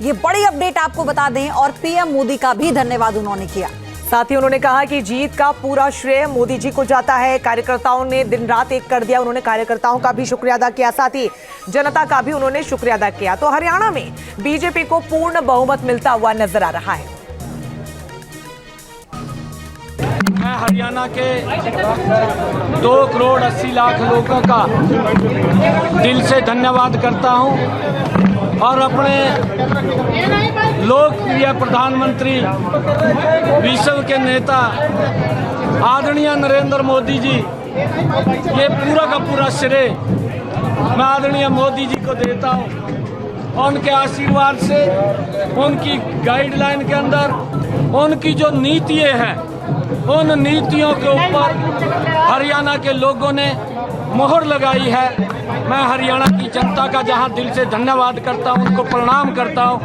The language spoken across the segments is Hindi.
ये बड़ी अपडेट आपको बता दें और पीएम मोदी का भी धन्यवाद उन्होंने किया। साथ ही उन्होंने कहा कि जीत का पूरा श्रेय मोदी जी को जाता है। कार्यकर्ताओं ने दिन रात एक कर दिया। उन्होंने कार्यकर्ताओं का भी शुक्रिया अदा किया, साथ ही जनता का भी उन्होंने शुक्रिया अदा किया। तो हरियाणा में बीजेपी को पूर्ण बहुमत मिलता हुआ नजर आ रहा है। मैं हरियाणा के 2,80,00,000 लोगों का दिल से धन्यवाद करता हूं और अपने लोकप्रिय प्रधानमंत्री, विश्व के नेता आदरणीय नरेंद्र मोदी जी, ये पूरा का पूरा श्रेय मैं आदरणीय मोदी जी को देता हूं। उनके आशीर्वाद से, उनकी गाइडलाइन के अंदर, उनकी जो नीतियां हैं, उन नीतियों के ऊपर हरियाणा के लोगों ने मोहर लगाई है। मैं हरियाणा की जनता का जहां दिल से धन्यवाद करता हूं, उनको प्रणाम करता हूं,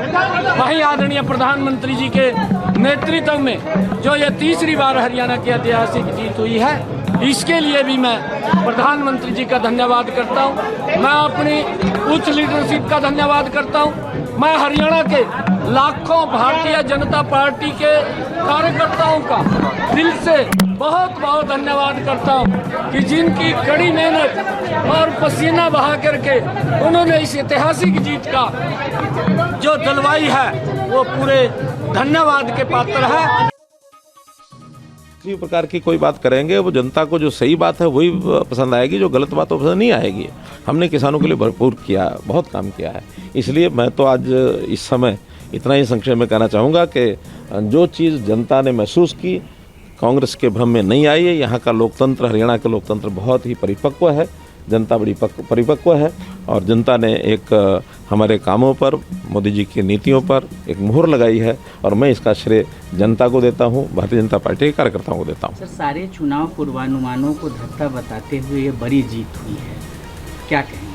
वहीं आदरणीय प्रधानमंत्री जी के नेतृत्व में जो ये तीसरी बार हरियाणा की ऐतिहासिक जीत हुई है, इसके लिए भी मैं प्रधानमंत्री जी का धन्यवाद करता हूं। मैं अपनी उच्च लीडरशिप का धन्यवाद करता हूं। मैं हरियाणा के लाखों भारतीय जनता पार्टी के कार्यकर्ताओं का दिल से बहुत बहुत धन्यवाद करता हूं कि जिनकी कड़ी मेहनत और पसीना बहा करके उन्होंने इस ऐतिहासिक जीत का जो दिलवाई है, वो पूरे धन्यवाद के पात्र है। किसी प्रकार की कोई बात करेंगे, वो जनता को जो सही बात है वही पसंद आएगी, जो गलत बात है पसंद नहीं आएगी। हमने किसानों के लिए भरपूर किया, बहुत काम किया है। इसलिए मैं तो आज इस समय इतना ही संक्षेप में कहना चाहूँगा कि जो चीज़ जनता ने महसूस की, कांग्रेस के भ्रम में नहीं आई है। यहाँ का लोकतंत्र, हरियाणा का लोकतंत्र बहुत ही परिपक्व है, जनता बड़ी परिपक्व है और जनता ने एक हमारे कामों पर, मोदी जी की नीतियों पर एक मुहर लगाई है और मैं इसका श्रेय जनता को देता हूँ, भारतीय जनता पार्टी के कार्यकर्ताओं को देता हूँ। सर, सारे चुनाव पूर्वानुमानों को धक्का बताते हुए ये बड़ी जीत हुई है, क्या कहेंगे?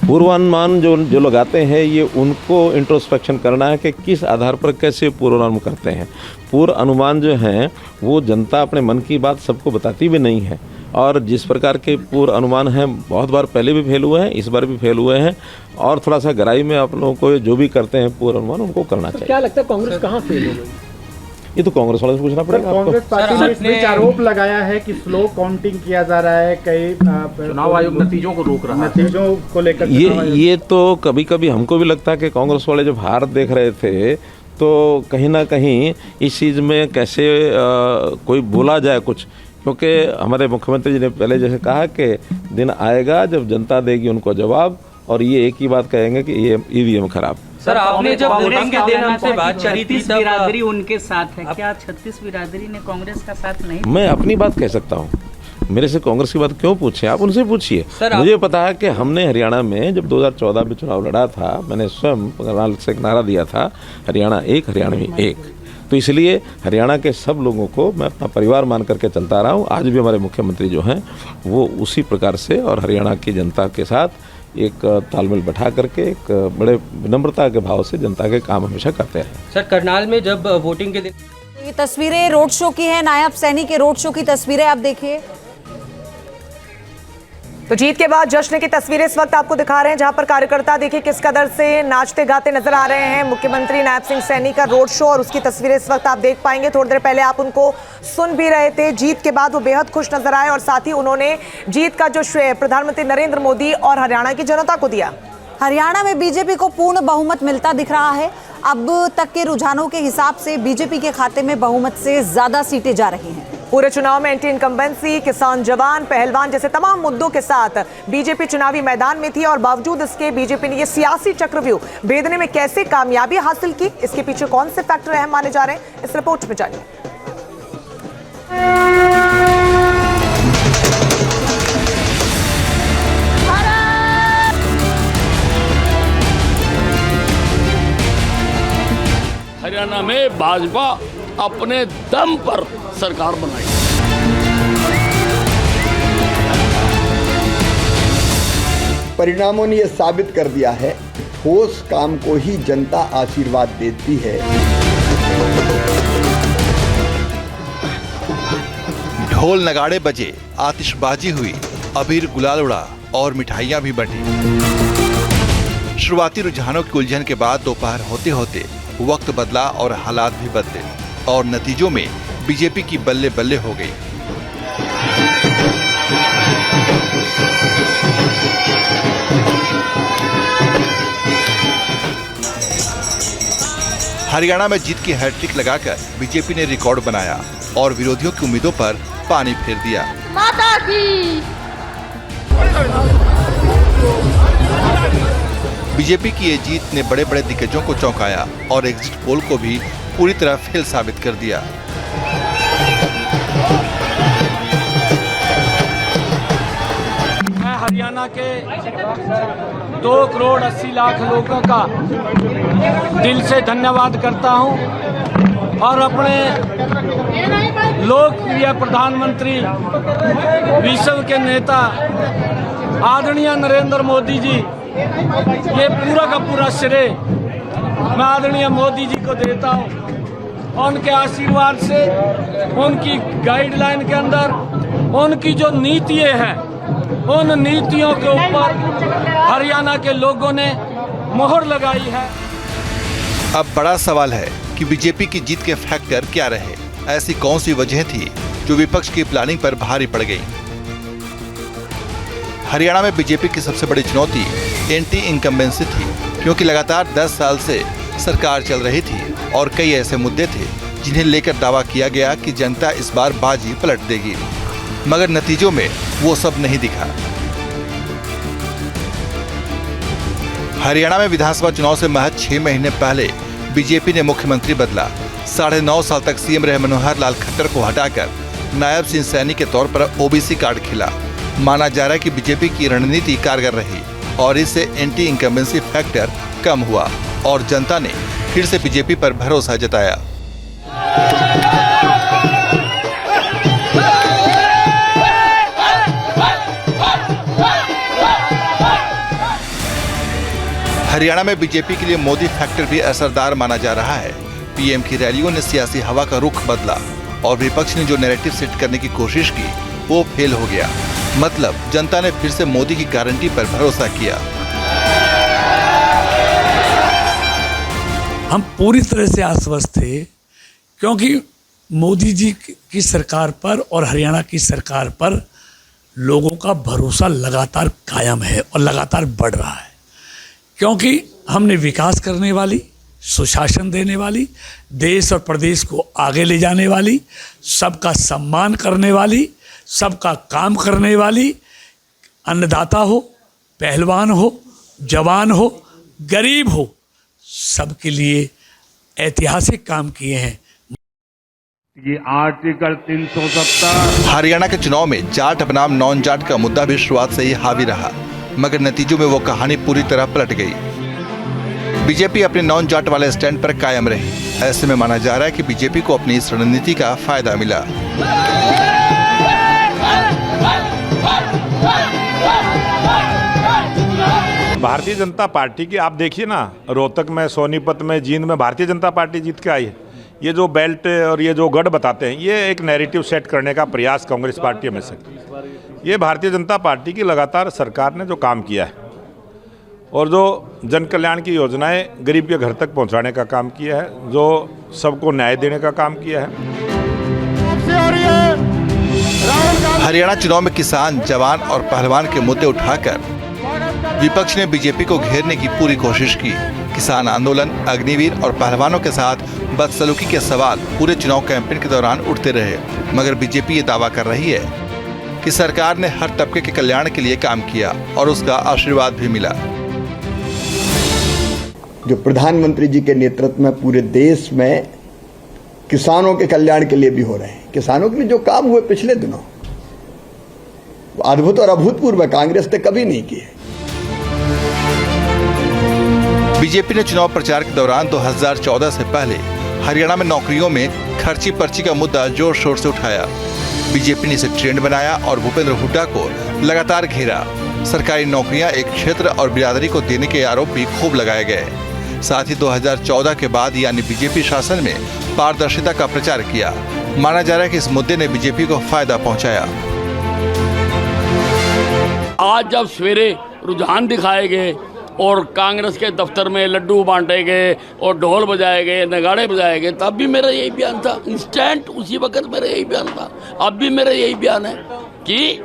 पूर्वानुमान जो लगाते हैं, ये उनको इंट्रोस्पेक्शन करना है कि किस आधार पर कैसे पूर्वानुमान करते हैं। पूर्व अनुमान जो हैं वो जनता अपने मन की बात सबको बताती भी नहीं है और जिस प्रकार के पूर्व अनुमान हैं बहुत बार पहले भी फेल हुए हैं, इस बार भी फेल हुए हैं और थोड़ा सा गहराई में आप लोगों को जो भी करते हैं पूर्व अनुमान, उनको करना चाहिए। क्या लगता है कांग्रेस कहाँ फेल हो गई? ये तो कांग्रेस वालों से पूछना पड़ेगा। कांग्रेस पार्टी ने इस बीच आरोप लगाया है कि स्लो काउंटिंग किया जा रहा है, कई चुनाव आयोग नतीजों को रोक रहा है, नतीजों को लेकर। ये तो कभी कभी हमको भी लगता है कि कांग्रेस वाले जब हार देख रहे थे तो कहीं ना कहीं इस चीज़ में कैसे कोई बोला जाए कुछ, क्योंकि हमारे मुख्यमंत्री जी ने पहले जैसे कहा कि दिन आएगा जब जनता देगी उनको जवाब, और ये एक ही बात कहेंगे कि ये ईवीएम खराब। सर, आपने जब वोटिंग के दिन से बात चली थी, 36 बिरादरी उनके साथ है, क्या 36 बिरादरी ने कांग्रेस का साथ नहीं? मैं अपनी बात कह सकता हूँ, मेरे से कांग्रेस की बात क्यों पूछे, आप उनसे पूछिए। मुझे पता है कि हमने हरियाणा में जब 2014 में चुनाव लड़ा था, मैंने स्वयं से एक नारा दिया था, हरियाणा एक, हरियाणवी एक। तो इसलिए हरियाणा के सब लोगों को मैं अपना परिवार मान करके चलता रहा हूँ। आज भी हमारे मुख्यमंत्री जो हैं वो उसी प्रकार से और हरियाणा की जनता के साथ एक तालमेल बैठा करके एक बड़े विनम्रता के भाव से जनता के काम हमेशा करते हैं। सर, करनाल में जब वोटिंग के दिन, ये तस्वीरें रोड शो की है, नायब सैनी के रोड शो की तस्वीरें आप देखिए। तो जीत के बाद जश्न की तस्वीरें इस वक्त आपको दिखा रहे हैं, जहां पर कार्यकर्ता देखिए किस कदर से नाचते गाते नजर आ रहे हैं। मुख्यमंत्री नायब सिंह सैनी का रोड शो और उसकी तस्वीरें इस वक्त आप देख पाएंगे। थोड़ी देर पहले आप उनको सुन भी रहे थे। जीत के बाद वो बेहद खुश नजर आए और साथ ही उन्होंने जीत का जो श्रेय प्रधानमंत्री नरेंद्र मोदी और हरियाणा की जनता को दिया। हरियाणा में बीजेपी को पूर्ण बहुमत मिलता दिख रहा है। अब तक के रुझानों के हिसाब से बीजेपी के खाते में बहुमत से ज्यादा सीटें जा रही हैं। पूरे चुनाव में एंटी इनकम्बेंसी, किसान जवान, पहलवान जैसे तमाम मुद्दों के साथ बीजेपी चुनावी मैदान में थी और बावजूद इसके बीजेपी ने ये सियासी चक्रव्यूह भेदने में कैसे कामयाबी हासिल की, इसके पीछे कौन से फैक्टर अहम माने जा रहे हैं, इस रिपोर्ट में जानिए। हरियाणा में भाजपा अपने दम पर सरकार बनाई। परिणामों ने यह साबित कर दिया है, ठोस काम को ही जनता आशीर्वाद देती है। ढोल नगाड़े बजे, आतिशबाजी हुई, अबीर गुलाल उड़ा और मिठाइयां भी बंटी। शुरुआती रुझानों की उलझन के बाद दोपहर होते होते वक्त बदला और हालात भी बदले और नतीजों में बीजेपी की बल्ले बल्ले हो गई। हरियाणा में जीत की हैट्रिक लगाकर बीजेपी ने रिकॉर्ड बनाया और विरोधियों की उम्मीदों पर पानी फेर दिया। माता की बीजेपी की ये जीत ने बड़े बड़े दिग्गजों को चौंकाया और एग्जिट पोल को भी पूरी तरह फेल साबित कर दिया। मैं हरियाणा के 2 करोड़ 80 लाख लोगों का दिल से धन्यवाद करता हूं और अपने लोकप्रिय प्रधानमंत्री विश्व के नेता आदरणीय नरेंद्र मोदी जी, ये पूरा का पूरा श्रेय मैं आदरणीय मोदी जी को देता हूं। उनके आशीर्वाद से, उनकी गाइडलाइन के अंदर उनकी जो नीतियां हैं, उन नीतियों के ऊपर हरियाणा के लोगों ने मोहर लगाई है। अब बड़ा सवाल है कि बीजेपी की जीत के फैक्टर क्या रहे। ऐसी कौन सी वजह थी जो विपक्ष की प्लानिंग पर भारी पड़ गई। हरियाणा में बीजेपी की सबसे बड़ी चुनौती एंटी इनकम्बेंसी थी, क्योंकि लगातार 10 साल से सरकार चल रही थी और कई ऐसे मुद्दे थे जिन्हें लेकर दावा किया गया कि जनता इस बार बाजी पलट देगी, मगर नतीजों में वो सब नहीं दिखा। हरियाणा में विधानसभा चुनाव से महज 6 महीने पहले बीजेपी ने मुख्यमंत्री बदला। 9.5 साल तक सीएम रहे मनोहर लाल खट्टर को हटाकर नायब सिंह सैनी के तौर पर ओबीसी कार्ड खिला। माना जा रहा है कि बीजेपी की रणनीति कारगर रही और इससे एंटी इनकम्बेंसी फैक्टर कम हुआ और जनता ने फिर से बीजेपी पर भरोसा जताया। हरियाणा में बीजेपी के लिए मोदी फैक्टर भी असरदार माना जा रहा है। पीएम की रैलियों ने सियासी हवा का रुख बदला और विपक्ष ने जो नैरेटिव सेट करने की कोशिश की वो फेल हो गया। मतलब जनता ने फिर से मोदी की गारंटी पर भरोसा किया। हम पूरी तरह से आश्वस्त थे, क्योंकि मोदी जी की सरकार पर और हरियाणा की सरकार पर लोगों का भरोसा लगातार कायम है और लगातार बढ़ रहा है, क्योंकि हमने विकास करने वाली, सुशासन देने वाली, देश और प्रदेश को आगे ले जाने वाली, सबका सम्मान करने वाली, सबका काम करने वाली, अन्नदाता हो, पहलवान हो, जवान हो, गरीब हो, सबके लिए ऐतिहासिक काम किए हैं। ये आर्टिकल 370 हरियाणा के चुनाव में जाट बनाम नॉन जाट का मुद्दा भी शुरुआत से ही हावी रहा, मगर नतीजों में वो कहानी पूरी तरह पलट गई। बीजेपी अपने नॉन जाट वाले स्टैंड पर कायम रही। ऐसे में माना जा रहा है कि बीजेपी को अपनी इस रणनीति का फायदा मिला। भारतीय जनता पार्टी की आप देखिए ना, रोहतक में, सोनीपत में, जींद में भारतीय जनता पार्टी जीत के आई है। ये जो बेल्ट और ये जो गढ़ बताते हैं, ये एक नैरेटिव सेट करने का प्रयास कांग्रेस पार्टी में से। ये भारतीय जनता पार्टी की लगातार सरकार ने जो काम किया है और जो जन कल्याण की योजनाएं गरीब के घर तक पहुंचाने का काम किया है, जो सबको न्याय देने का काम किया है। हरियाणा चुनाव में किसान, जवान और पहलवान के मुद्दे उठाकर विपक्ष ने बीजेपी को घेरने की पूरी कोशिश की। किसान आंदोलन, अग्निवीर और पहलवानों के साथ बदसलूकी के सवाल पूरे चुनाव कैंपेन के दौरान उठते रहे, मगर बीजेपी ये दावा कर रही है कि सरकार ने हर तबके के कल्याण के लिए काम किया और उसका आशीर्वाद भी मिला। जो प्रधानमंत्री जी के नेतृत्व में पूरे देश में किसानों के कल्याण के लिए भी हो रहे हैं। किसानों के लिए जो काम हुए पिछले दिनों, वो अद्भुत और अभूतपूर्व कांग्रेस ने कभी नहीं किए। बीजेपी ने चुनाव प्रचार के दौरान 2014 से पहले हरियाणा में नौकरियों में खर्ची पर्ची का मुद्दा जोर शोर से उठाया। बीजेपी ने इसे ट्रेंड बनाया और भूपेंद्र हुड्डा को लगातार घेरा। सरकारी नौकरियां एक क्षेत्र और बिरादरी को देने के आरोप भी खूब लगाए गए। साथ ही 2014 के बाद यानी बीजेपी शासन में पारदर्शिता का प्रचार किया। माना जा रहा है कि इस मुद्दे ने बीजेपी को फायदा पहुंचाया। आज जब सवेरे रुझान दिखाए गए और कांग्रेस के दफ्तर में लड्डू बांटे गए और ढोल बजाए गए, नगाड़े बजाए गए, तब भी मेरा यही बयान था। इंस्टेंट उसी वक्त मेरा यही बयान था, अब भी मेरा यही बयान है कि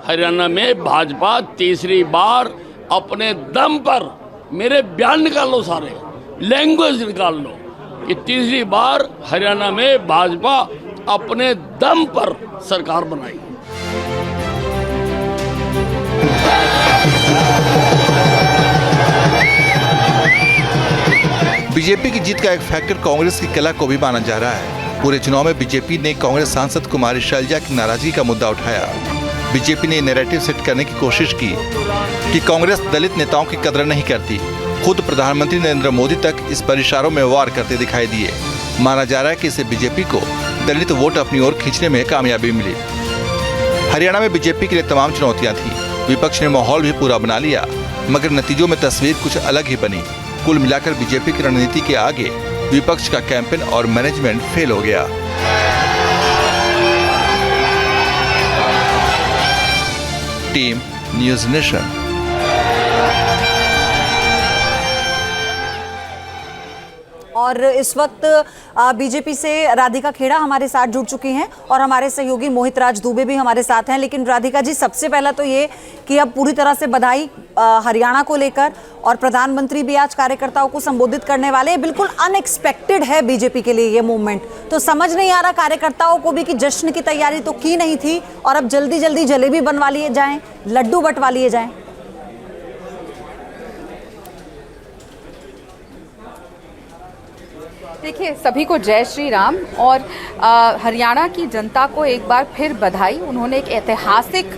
हरियाणा में भाजपा तीसरी बार अपने दम पर, मेरे बयान निकाल लो, सारे लैंग्वेज निकाल लो, कि तीसरी बार हरियाणा में भाजपा अपने दम पर सरकार बनाई। बीजेपी की जीत का एक फैक्टर कांग्रेस की कला को भी माना जा रहा है। पूरे चुनाव में बीजेपी ने कांग्रेस सांसद कुमारी शैलजा की नाराजगी का मुद्दा उठाया। बीजेपी ने नैरेटिव सेट करने की कोशिश की कि कांग्रेस दलित नेताओं की कदर नहीं करती। खुद प्रधानमंत्री नरेंद्र मोदी तक इस पर इशारों में वार करते दिखाई दिए। माना जा रहा है कि इससे बीजेपी को दलित वोट अपनी ओर खींचने में कामयाबी मिली। हरियाणा में बीजेपी के लिए तमाम चुनौतियां थी। विपक्ष ने माहौल भी पूरा बना लिया, मगर नतीजों में तस्वीर कुछ अलग ही बनी। कुल मिलाकर बीजेपी की रणनीति के आगे विपक्ष का कैंपेन और मैनेजमेंट फेल हो गया। Team news nation. और इस वक्त बीजेपी से राधिका खेड़ा हमारे साथ जुड़ चुकी हैं और हमारे सहयोगी मोहित राज दुबे भी हमारे साथ हैं। लेकिन राधिका जी, सबसे पहला तो ये कि अब पूरी तरह से बधाई हरियाणा को लेकर, और प्रधानमंत्री भी आज कार्यकर्ताओं को संबोधित करने वाले हैं। बिल्कुल अनएक्सपेक्टेड है बीजेपी के लिए ये मूवमेंट, तो समझ नहीं आ रहा कार्यकर्ताओं को भी कि जश्न की तैयारी तो की नहीं थी और अब जल्दी जल्दी जलेबी बनवा लिए जाएं, लड्डू बंटवा लिए जाएं। देखिए, सभी को जय श्री राम और हरियाणा की जनता को एक बार फिर बधाई। उन्होंने एक ऐतिहासिक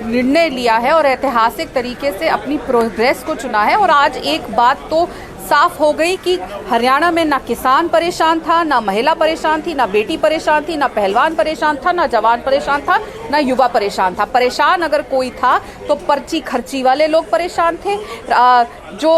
निर्णय लिया है और ऐतिहासिक तरीके से अपनी प्रोग्रेस को चुना है। और आज एक बात तो साफ हो गई कि हरियाणा में ना किसान परेशान था, ना महिला परेशान थी, ना बेटी परेशान थी, ना पहलवान परेशान था, ना जवान परेशान था, ना युवा परेशान था। परेशान अगर कोई था तो पर्ची खर्ची वाले लोग परेशान थे, जो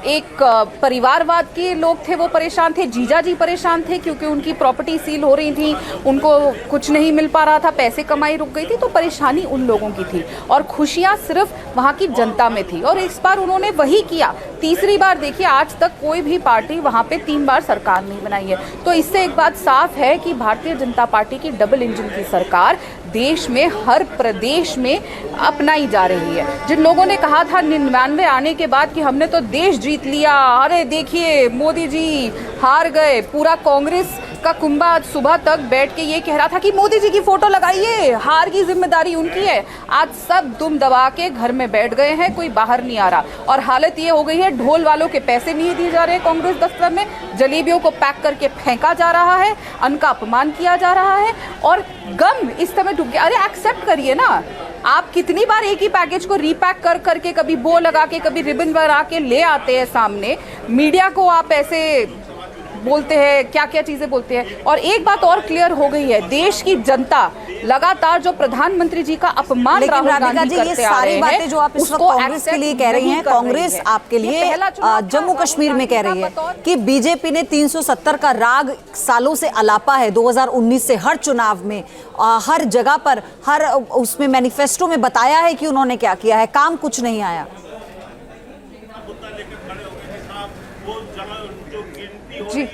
एक परिवारवाद के लोग थे वो परेशान थे, जीजाजी परेशान थे क्योंकि उनकी प्रॉपर्टी सील हो रही थी, उनको कुछ नहीं मिल पा रहा था, पैसे कमाई रुक गई थी, तो परेशानी उन लोगों की थी और खुशियां सिर्फ वहाँ की जनता में थी। और इस बार उन्होंने वही किया। तीसरी बार देखिए, आज तक कोई भी पार्टी वहाँ पे 3 बार सरकार नहीं बनाई है। तो इससे एक बात साफ है कि भारतीय जनता पार्टी की डबल इंजन की सरकार देश में हर प्रदेश में अपनाई जा रही है। जिन लोगों ने कहा था 99 आने के बाद कि हमने तो देश जीत लिया, अरे देखिए मोदी जी हार गए, पूरा कांग्रेस का कुंभा आज सुबह तक बैठ के ये कह रहा था कि मोदी जी की फोटो लगाइए, हार की जिम्मेदारी उनकी है। आज सब दुम दबा के घर में बैठ गए हैं, कोई बाहर नहीं आ रहा। और हालत ये हो गई है, ढोल वालों के पैसे नहीं दिए जा रहे कांग्रेस दफ्तर में, जलेबियों को पैक करके फेंका जा रहा है, अन्न का अपमान किया जा रहा है और गम इस समय डूब गया। अरे एक्सेप्ट करिए ना, आप कितनी बार एक ही पैकेज को रीपैक कर करके, कभी बो लगा के, कभी रिबन बना के ले आते हैं सामने, मीडिया को आप ऐसे बोलते हैं, क्या क्या चीजें बोलते हैं। और एक बात और क्लियर हो गई है, देश की जनता लगातार जो प्रधानमंत्री जी का अपमान राहुल गांधी करते आ रहे हैं, जो आप इस वक्त कांग्रेस के लिए कह रही हैं, कांग्रेस आपके लिए जम्मू कश्मीर में कह रही है कि बीजेपी ने 370 का राग सालों से अलापा है। 2019 से हर चुनाव में हर जगह पर, हर उसमें मैनिफेस्टो में बताया है कि उन्होंने क्या किया है, काम कुछ नहीं आया। जी,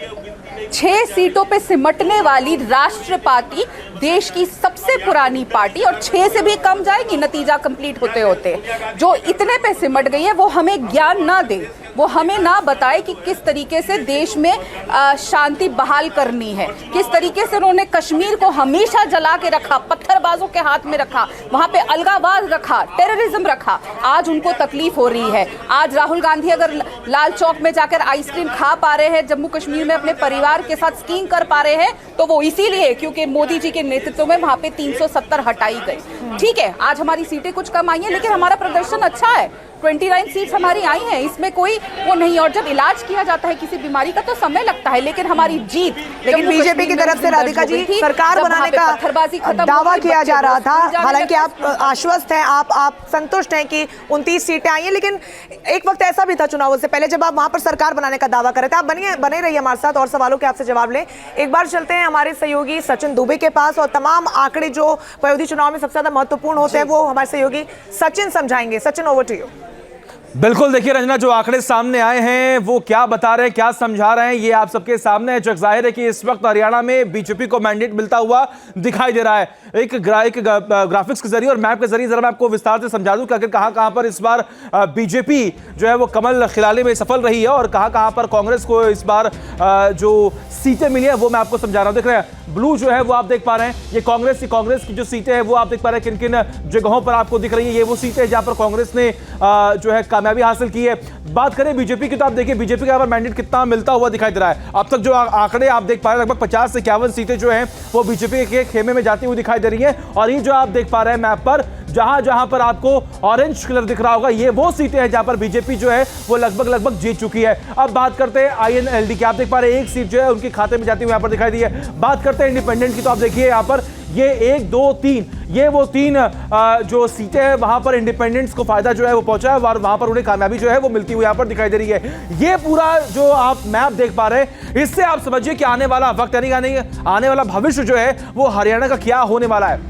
6 सीटों पे सिमटने वाली राष्ट्र पार्टी, देश की सबसे पुरानी पार्टी, और 6 से भी कम जाएगी नतीजा कंप्लीट होते होते। जो इतने पे सिमट गई है वो हमें ज्ञान ना दे, वो हमें ना बताए कि किस तरीके से देश में शांति बहाल करनी है, किस तरीके से उन्होंने कश्मीर को हमेशा जला के रखा, पत्थरबाजों के हाथ में रखा, वहां पे अलगाववाद रखा, टेररिज्म रखा। आज उनको तकलीफ हो रही है। आज राहुल गांधी अगर लाल चौक में जाकर आइसक्रीम खा पा रहे हैं, जम्मू कश्मीर में अपने परिवार के साथ स्कीइंग कर पा रहे हैं, तो वो इसीलिए क्योंकि मोदी जी के नेतृत्व में वहां पे 370 हटाई गई। ठीक है, आज हमारी सीटें कुछ कम आई हैं, लेकिन हमारा प्रदर्शन अच्छा है। 29 सीट्स हमारी आई हैं, इसमें कोई वो नहीं। और जब इलाज किया जाता है किसी बीमारी का तो समय लगता है, लेकिन हमारी जीत, लेकिन बीजेपी की तरफ से राधिका जी सरकार बनाने का दावा किया जा रहा था। हालांकि आप आश्वस्त हैं, आप संतुष्ट हैं कि 29 सीटें आई हैं, लेकिन एक वक्त ऐसा भी था चुनावों से पहले जब आप वहां पर सरकार बनाने का दावा कर रहे थे। आप बने रहिए हमारे साथ और सवालों के आपसे जवाब लें। एक बार चलते हैं हमारे सहयोगी सचिन दुबे के पास, और तमाम आंकड़े जो अयोध्या चुनाव में सबसे ज्यादा महत्वपूर्ण होते हैं वो हमारे सहयोगी सचिन समझाएंगे। Sachin, over to you. बिल्कुल, देखिए रंजना, जो आंकड़े सामने आए हैं वो क्या बता रहे हैं, क्या समझा रहे हैं, ये आप सबके सामने है। जो जाहिर है कि इस वक्त हरियाणा में बीजेपी को मैंडेट मिलता हुआ दिखाई दे रहा है। एक ग्राफिक्स के जरिए और मैप के जरिए जरा मैं आपको विस्तार से समझा दूं कि आखिर कहां पर इस बार बीजेपी जो है वो कमल खिलाने में सफल रही है और कहां पर कांग्रेस को इस बार जो सीटें मिली है वो मैं आपको समझा रहा हूं। देख रहे हैं ब्लू जो है वो आप देख पा रहे हैं, ये कांग्रेस की जो सीटें हैं वो आप देख पा रहे हैं किन किन जगहों पर आपको दिख रही है। ये वो सीटें जहां पर कांग्रेस ने जो है कामयाबी हासिल की है। बात करें बीजेपी की तो आप देखिए बीजेपी का मैंडेट कितना मिलता हुआ दिखाई दे रहा है। अब तक जो आंकड़े आप देख पा रहे हैं लगभग 50 से 51 सीटें जो हैं वो बीजेपी के खेमे में जाती हुई दिखाई दे रही हैं। और ये जो आप देख पा रहे हैं मैप पर जहां पर आपको ऑरेंज कलर दिख रहा होगा, ये वो सीटें हैं जहां पर बीजेपी जो है वो लगभग जीत चुकी है। अब बात करते हैं INLD की, आप देख पा रहे हैं एक सीट जो है उनके खाते में जाती हुई यहां पर दिखाई दी है। बात करते हैं इंडिपेंडेंट की तो आप देखिए यहां पर ये 1, 2, 3 ये वो 3 जो सीटें हैं वहां पर इंडिपेंडेंट्स को फायदा जो है वो पहुंचा है और वहां पर उन्हें कामयाबी जो है वो मिलती हुई यहां पर दिखाई दे रही है। ये पूरा जो आप मैप देख पा रहे हैं इससे आप समझिए कि आने वाला वक्त यानी आने वाला भविष्य जो है वो हरियाणा का क्या होने वाला है।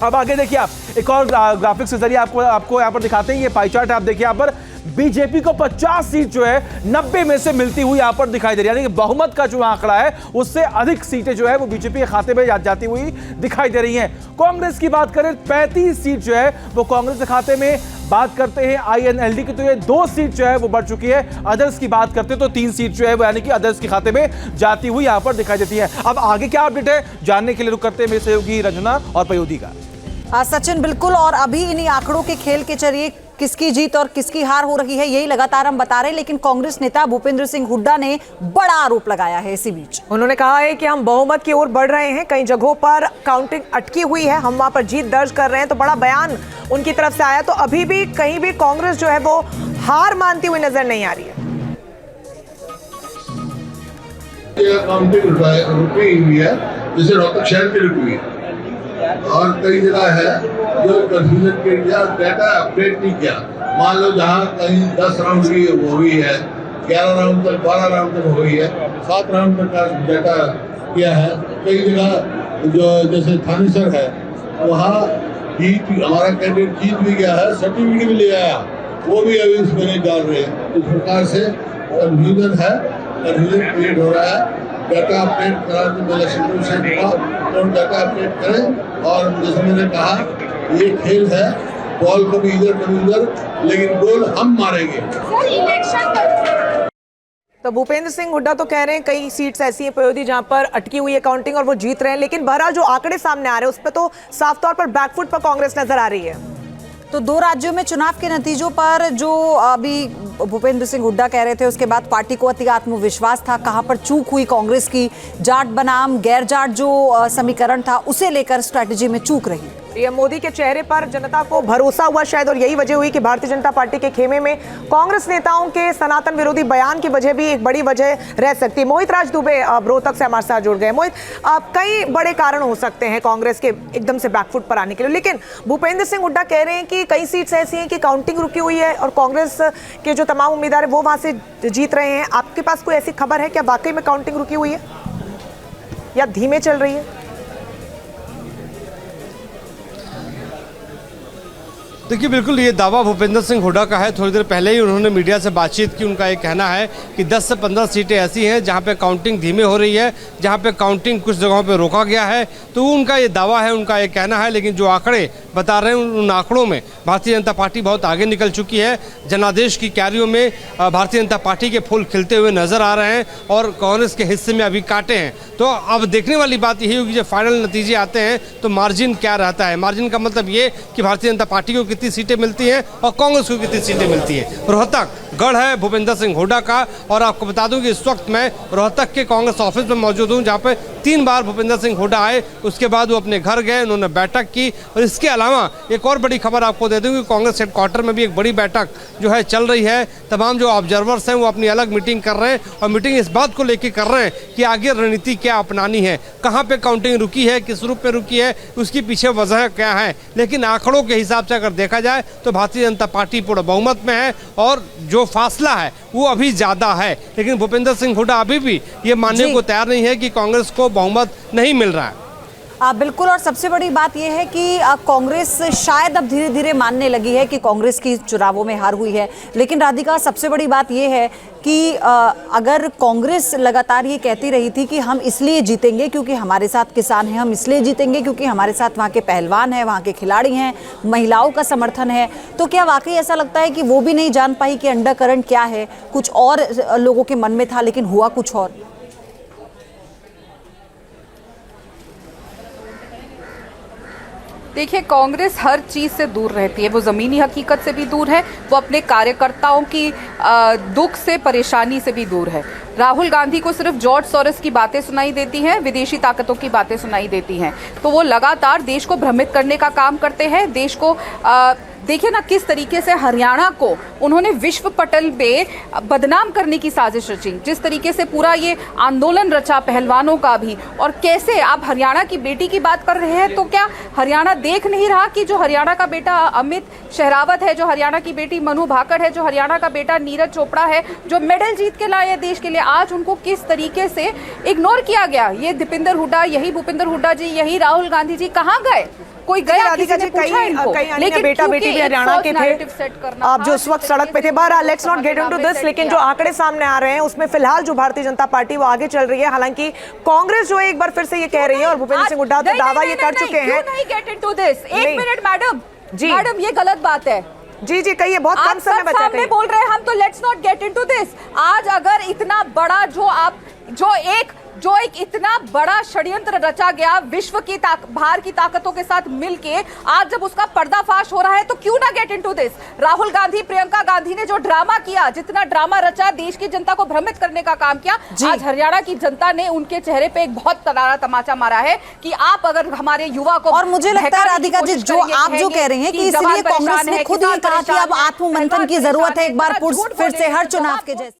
अब आगे देखिए आप एक और ग्राफिक्स के जरिए आपको यहां पर दिखाते हैं। ये पाई चार्ट आप देखिए यहां पर बीजेपी को 50 सीट जो है 90 में से मिलती हुई यहां पर दिखाई दे रही है, यानी कि बहुमत का जो आंकड़ा है उससे अधिक सीटें जो है वो बीजेपी के खाते में जाती हुई दिखाई दे रही हैं। कांग्रेस की बात करें 35 सीट जो है वो कांग्रेस के खाते में। बात करते हैं INLD की तो ये 2 सीट जो है वो बढ़ चुकी है। अदर्स की बात करते हैं तो 3 सीट जो है वो यानी कि अदर्स के खाते में जाती हुई यहां पर दिखाई देती है। अब आगे क्या अपडेट है जानने के लिए रुक करते हैं मेरे सहयोगी रंजना और पयोधी का। सचिन, बिल्कुल, और अभी इन्हीं आंकड़ों के खेल के जरिए किसकी जीत और किसकी हार हो रही है यही लगातार हम बता रहे हैं। लेकिन कांग्रेस नेता भूपेंद्र सिंह हुड्डा ने बड़ा आरोप लगाया है इसी बीच। उन्होंने कहा है कि हम बहुमत की ओर बढ़ रहे हैं, कई जगहों पर काउंटिंग अटकी हुई है, हम वहां पर जीत दर्ज कर रहे हैं। तो बड़ा बयान उनकी तरफ से आया। तो अभी भी कहीं भी कांग्रेस जो है वो हार मानती हुई नजर नहीं आ रही है। काउंटिंग रुकी हुई है, जैसे रोहतक शहर में रुकी हुई है और कई जगह है जो कंफ्यूजन के लिए डाटा अपडेट नहीं किया। मान लो जहाँ कहीं 10 राउंड की हुई है, 11 राउंड तक 12 राउंड तक हुई है, 7 राउंड तक का डाटा किया है। कई जगह जो जैसे थानेसर है वहाँ जीत हमारा कैंडिडेट जीत भी गया है, सर्टिफिकेट भी ले आया, वो भी अभी उसमें नहीं डाल रहे। इस प्रकार से कंफ्यूजन है, कंफ्यूजन क्रिएट हो रहा है। डाटा अपडेट करा तो इलेक्शन कमीशन तो डाटा अपडेट करें। और जैसे मैंने कहा ये खेल है, बॉल कभी इधर कभी उधर, लेकिन गोल हम मारेंगे। तो भूपेंद्र सिंह हुड्डा तो कह रहे हैं कई सीट्स ऐसी हैं पयोधी जहां पर अटकी हुई है काउंटिंग और वो जीत रहे हैं। लेकिन बहरहाल जो आंकड़े सामने आ रहे हैं उस पर तो साफ तौर पर बैकफुट पर कांग्रेस नजर आ रही है। तो 2 राज्यों में चुनाव के नतीजों पर जो अभी भूपेंद्र सिंह हुड्डा कह रहे थे उसके बाद पार्टी को अति आत्मविश्वास था, कहां पर चूक हुई कांग्रेस की, जाट बनाम गैर जाट जो समीकरण था उसे लेकर स्ट्रैटेजी में चूक रही। पीएम मोदी के चेहरे पर जनता को भरोसा हुआ शायद, और यही वजह हुई कि भारतीय जनता पार्टी के खेमे में कांग्रेस नेताओं के सनातन विरोधी बयान की वजह भी एक बड़ी वजह रह सकती है। मोहित राज दुबे रोहतक से हमारे साथ जुड़ गए। मोहित, कई बड़े कारण हो सकते हैं कांग्रेस के एकदम से बैकफुट पर आने के लिए, लेकिन भूपेंद्र सिंह हुड्डा कह रहे हैं कि कई सीट्स ऐसी हैं कि काउंटिंग रुकी हुई है और कांग्रेस के जो तमाम उम्मीदवार है वो वहां से जीत रहे हैं। आपके पास कोई ऐसी खबर है क्या वाकई में काउंटिंग रुकी हुई है या धीमे चल रही है? देखिए, बिल्कुल ये दावा भूपेंद्र सिंह हुड्डा का है। थोड़ी देर पहले ही उन्होंने मीडिया से बातचीत की। उनका ये कहना है कि 10 से 15 सीटें ऐसी हैं जहां पे काउंटिंग धीमे हो रही है, जहां पे काउंटिंग कुछ जगहों पे रोका गया है। तो उनका ये दावा है, उनका ये कहना है। लेकिन जो आंकड़े बता रहे हैं उन आंकड़ों में भारतीय जनता पार्टी बहुत आगे निकल चुकी है। जनादेश की क्यारियों में भारतीय जनता पार्टी के फूल खिलते हुए नजर आ रहे हैं और कांग्रेस के हिस्से में अभी कांटे हैं। तो अब देखने वाली बात यही होगी जब फाइनल नतीजे आते हैं तो मार्जिन क्या रहता है। मार्जिन का मतलब ये कि भारतीय जनता पार्टी को कितनी सीटें मिलती हैं और कांग्रेस को कितनी सीटें मिलती हैं। रोहतक गढ़ है भूपेंद्र सिंह हुड्डा का, और आपको बता दूं कि इस वक्त मैं रोहतक के कांग्रेस ऑफिस में मौजूद हूं जहां पे 3 बार भूपेंद्र सिंह हुड्डा आए, उसके बाद वो अपने घर गए, उन्होंने बैठक की। और इसके अलावा एक और बड़ी खबर आपको दे दूं कि कांग्रेस हेडक्वार्टर में भी एक बड़ी बैठक जो है चल रही है। तमाम जो ऑब्जर्वर्स हैं वो अपनी अलग मीटिंग कर रहे हैं और मीटिंग इस बात को लेकर कर रहे हैं कि आगे रणनीति क्या अपनानी है, कहाँ पे काउंटिंग रुकी है, किस रूप में रुकी है, उसकी पीछे वजह क्या है। लेकिन आंकड़ों के हिसाब से अगर देखा जाए तो भारतीय जनता पार्टी पूर्ण बहुमत में है और जो फासला है वो अभी ज्यादा है। लेकिन भूपेंद्र सिंह हुड्डा अभी भी ये मानने को तैयार नहीं है कि कांग्रेस को बहुमत नहीं मिल रहा है। बिल्कुल, और सबसे बड़ी बात यह है कि कांग्रेस शायद अब धीरे धीरे मानने लगी है कि कांग्रेस की चुनावों में हार हुई है। लेकिन राधिका, सबसे बड़ी बात यह है कि अगर कांग्रेस लगातार ये कहती रही थी कि हम इसलिए जीतेंगे क्योंकि हमारे साथ किसान हैं, हम इसलिए जीतेंगे क्योंकि हमारे साथ वहाँ के पहलवान हैं, वहाँ के खिलाड़ी हैं, महिलाओं का समर्थन है, तो क्या वाकई ऐसा लगता है कि वो भी नहीं जान पाई कि अंडर करंट क्या है? कुछ और लोगों के मन में था लेकिन हुआ कुछ और। देखिए, कांग्रेस हर चीज़ से दूर रहती है, वो ज़मीनी हकीकत से भी दूर है, वो अपने कार्यकर्ताओं की दुख से, परेशानी से भी दूर है। राहुल गांधी को सिर्फ जॉर्ज सोरोस की बातें सुनाई देती हैं, विदेशी ताकतों की बातें सुनाई देती हैं, तो वो लगातार देश को भ्रमित करने का काम करते हैं। देश को देखिए ना किस तरीके से हरियाणा को उन्होंने विश्व पटल पे बदनाम करने की साजिश रची, जिस तरीके से पूरा ये आंदोलन रचा पहलवानों का भी। और कैसे आप हरियाणा की बेटी की बात कर रहे हैं, तो क्या हरियाणा देख नहीं रहा कि जो हरियाणा का बेटा अमित शेरावत है, जो हरियाणा की बेटी मनु भाकड़ है, जो हरियाणा का बेटा नीरज चोपड़ा है, जो मेडल जीत के लाए देश के लिए, आज उनको किस तरीके से इग्नोर किया गया। ये दीपेंद्र हुड्डा, यही भूपेंद्र हुड्डा जी, यही राहुल गांधी जी कहाँ गए? कोई गया? किसी ने पूछा इनको? लेकिन बेटा बेटी भी हरियाणा के थे, आप जो उस वक्त सड़क पे थे। बहरहाल let's not get into this, लेकिन जो आंकड़े सामने आ रहे हैं उसमें फिलहाल जो भारतीय जनता पार्टी वो आगे चल रही है। हालांकि कांग्रेस जो है एक बार फिर से ये कह रही है, और भूपेंद्र सिंह हुड्डा तो दावा ये कर चुके हैं। नहीं गेट इनटू दिस, एक मिनट मैडम जी, मैडम ये गलत बात है। जी जी कहिए, बहुत कम समय बचा है। बोल रहे हैं हम, तो let's not get into this. आज अगर इतना बड़ा जो एक इतना बड़ा षड्यंत्र रचा गया विश्व की बाहर की ताकतों के साथ मिलके, आज जब उसका पर्दाफाश हो रहा है तो क्यों ना get into this. Rahul Gandhi, Priyanka Gandhi ने जो ड्रामा किया, जितना ड्रामा रचा, देश की जनता को भ्रमित करने का काम किया, आज हरियाणा की जनता ने उनके चेहरे पे एक बहुत तगड़ा तमाचा मारा है कि आप अगर हमारे युवा को, और मुझे लगता है राधिका जी, जो आप जो कह रहे हैं कि इसलिए कांग्रेस ने खुद ये कहा कि अब आत्ममंथन की जरूरत है एक बार फिर से हर चुनाव के जैसे।